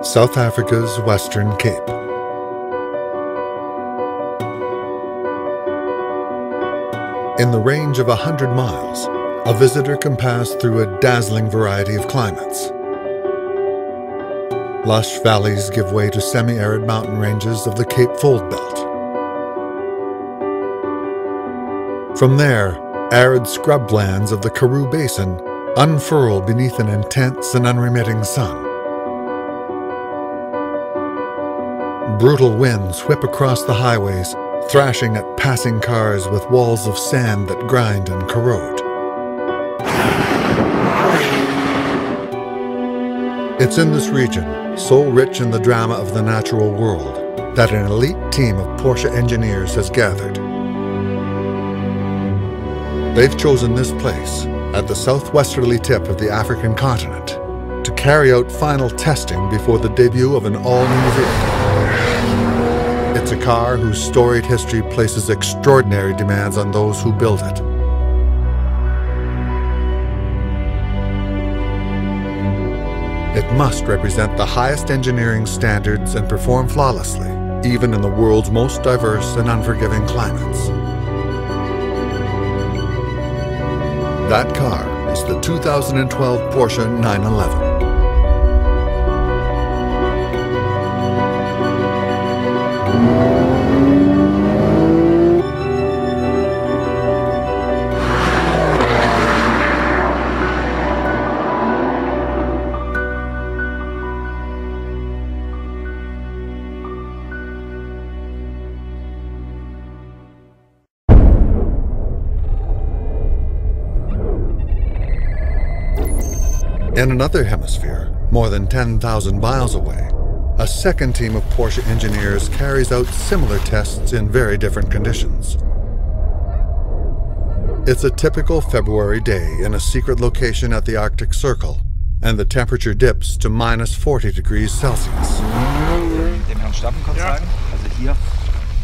South Africa's Western Cape. In the range of 100 miles, a visitor can pass through a dazzling variety of climates. Lush valleys give way to semi-arid mountain ranges of the Cape Fold Belt. From there, arid scrublands of the Karoo Basin unfurl beneath an intense and unremitting sun. Brutal winds whip across the highways, thrashing at passing cars with walls of sand that grind and corrode. It's in this region, so rich in the drama of the natural world, that an elite team of Porsche engineers has gathered. They've chosen this place, at the southwesterly tip of the African continent, to carry out final testing before the debut of an all-new vehicle. It's a car whose storied history places extraordinary demands on those who build it. It must represent the highest engineering standards and perform flawlessly, even in the world's most diverse and unforgiving climates. That car is the 2012 Porsche 911. In another hemisphere, more than 10,000 miles away, a second team of Porsche engineers carries out similar tests in very different conditions. It's a typical February day in a secret location at the Arctic Circle, and the temperature dips to minus 40 degrees Celsius. Dem Herrn Stappen kurz sagen, also hier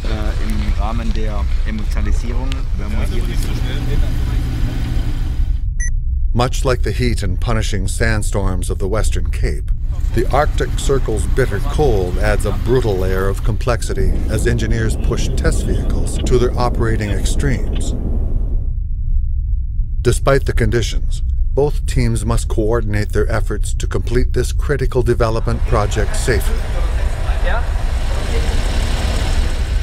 im Rahmen der Emotionalisierung, wenn wir hier Much like the heat and punishing sandstorms of the Western Cape, the Arctic Circle's bitter cold adds a brutal layer of complexity as engineers push test vehicles to their operating extremes. Despite the conditions, both teams must coordinate their efforts to complete this critical development project safely.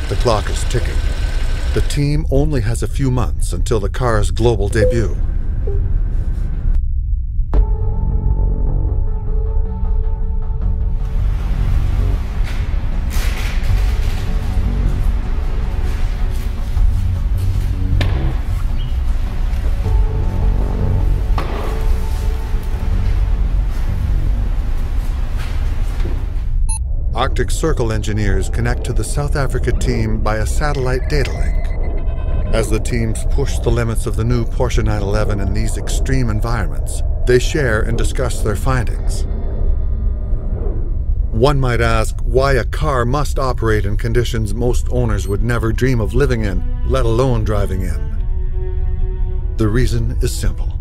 The clock is ticking. The team only has a few months until the car's global debut. Arctic Circle engineers connect to the South Africa team by a satellite data link. As the teams push the limits of the new Porsche 911 in these extreme environments, they share and discuss their findings. One might ask why a car must operate in conditions most owners would never dream of living in, let alone driving in. The reason is simple.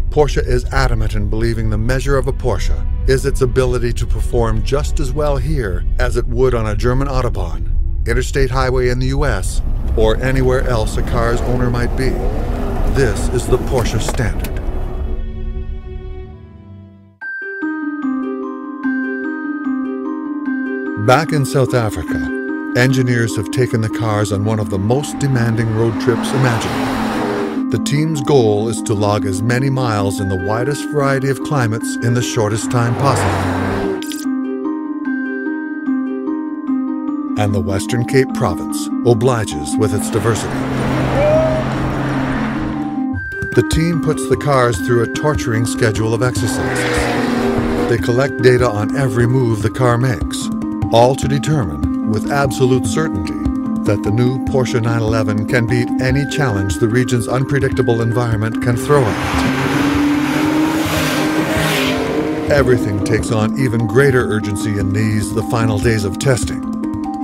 Porsche is adamant in believing the measure of a Porsche is its ability to perform just as well here as it would on a German Autobahn, interstate highway in the US, or anywhere else a car's owner might be. This is the Porsche standard. Back in South Africa, engineers have taken the cars on one of the most demanding road trips imaginable. The team's goal is to log as many miles in the widest variety of climates in the shortest time possible. And the Western Cape province obliges with its diversity. The team puts the cars through a torturing schedule of exercises. They collect data on every move the car makes, all to determine, with absolute certainty, that the new Porsche 911 can beat any challenge the region's unpredictable environment can throw at it. Everything takes on even greater urgency in these, the final days of testing.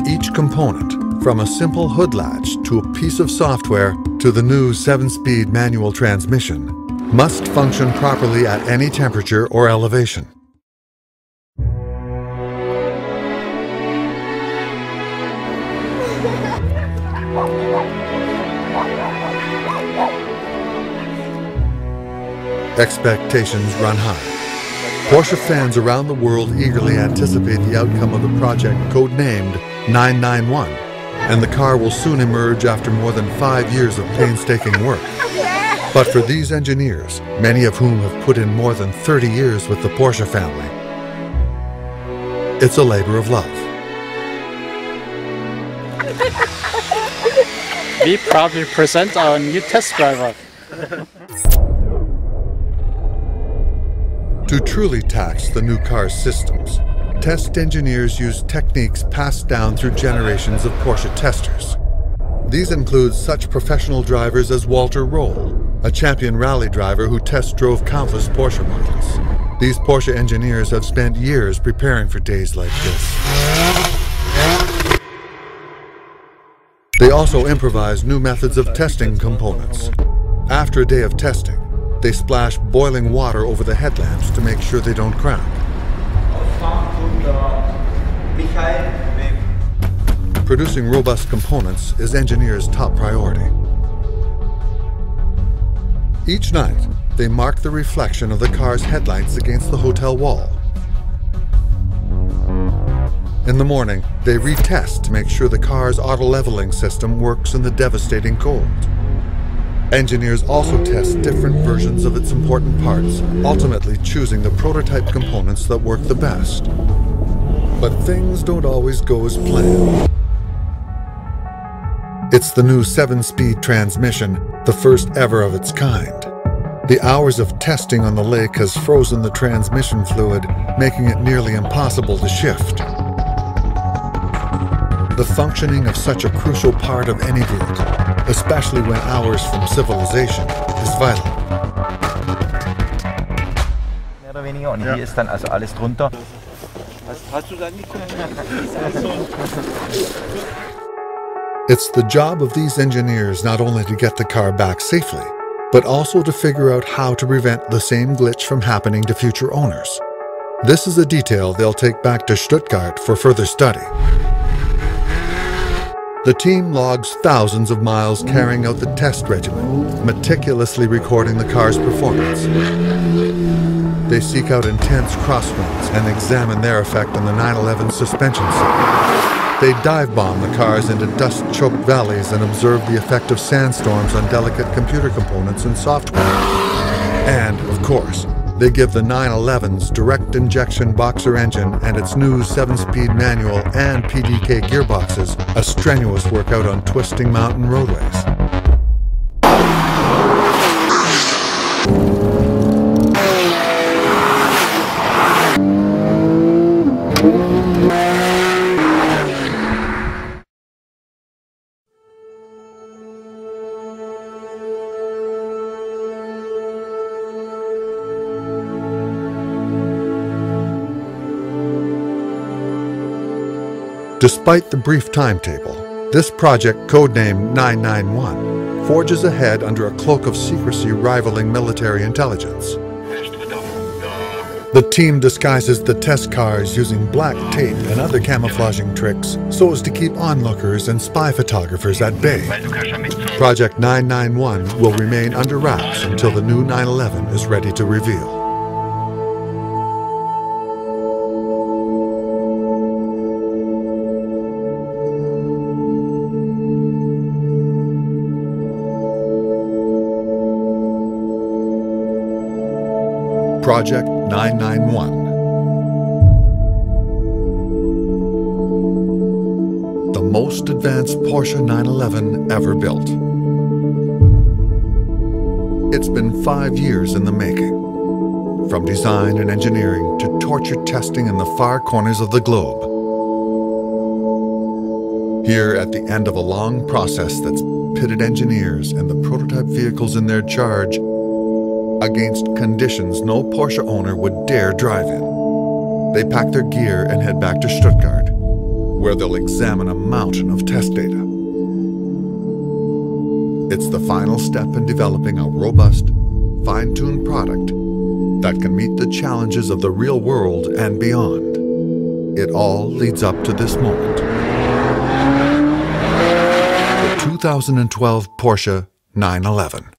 Each component, from a simple hood latch to a piece of software to the new 7-speed manual transmission, must function properly at any temperature or elevation. Expectations run high. Porsche fans around the world eagerly anticipate the outcome of the project codenamed 991, and the car will soon emerge after more than 5 years of painstaking work. But for these engineers, many of whom have put in more than 30 years with the Porsche family, it's a labor of love. We proudly present our new test driver. To truly tax the new car's systems, test engineers use techniques passed down through generations of Porsche testers. These include such professional drivers as Walter Roll, a champion rally driver who test drove countless Porsche models. These Porsche engineers have spent years preparing for days like this. They also improvise new methods of testing components. After a day of testing, they splash boiling water over the headlamps to make sure they don't crack. Producing robust components is engineers' top priority. Each night, they mark the reflection of the car's headlights against the hotel wall. In the morning, they retest to make sure the car's auto-leveling system works in the devastating cold. Engineers also test different versions of its important parts, ultimately choosing the prototype components that work the best. But things don't always go as planned. It's the new 7-speed transmission, the first ever of its kind. The hours of testing on the lake has frozen the transmission fluid, making it nearly impossible to shift. The functioning of such a crucial part of any vehicle, especially when hours from civilization, is vital. Mehr oder weniger. Und hier ist dann also alles drunter. Hast du da angeguckt? It's the job of these engineers not only to get the car back safely, but also to figure out how to prevent the same glitch from happening to future owners. This is a detail they'll take back to Stuttgart for further study. The team logs thousands of miles carrying out the test regimen, meticulously recording the car's performance. They seek out intense crosswinds and examine their effect on the 911 suspension system. They dive bomb the cars into dust-choked valleys and observe the effect of sandstorms on delicate computer components and software. And, of course, they give the 911's direct injection boxer engine and its new 7-speed manual and PDK gearboxes a strenuous workout on twisting mountain roadways. Despite the brief timetable, this project, codenamed 991, forges ahead under a cloak of secrecy rivaling military intelligence. The team disguises the test cars using black tape and other camouflaging tricks so as to keep onlookers and spy photographers at bay. Project 991 will remain under wraps until the new 911 is ready to reveal. Project 991. The most advanced Porsche 911 ever built. It's been 5 years in the making. From design and engineering to torture testing in the far corners of the globe. Here at the end of a long process that's pitted engineers and the prototype vehicles in their charge against conditions no Porsche owner would dare drive in. They pack their gear and head back to Stuttgart, where they'll examine a mountain of test data. It's the final step in developing a robust, fine-tuned product that can meet the challenges of the real world and beyond. It all leads up to this moment. The 2012 Porsche 911.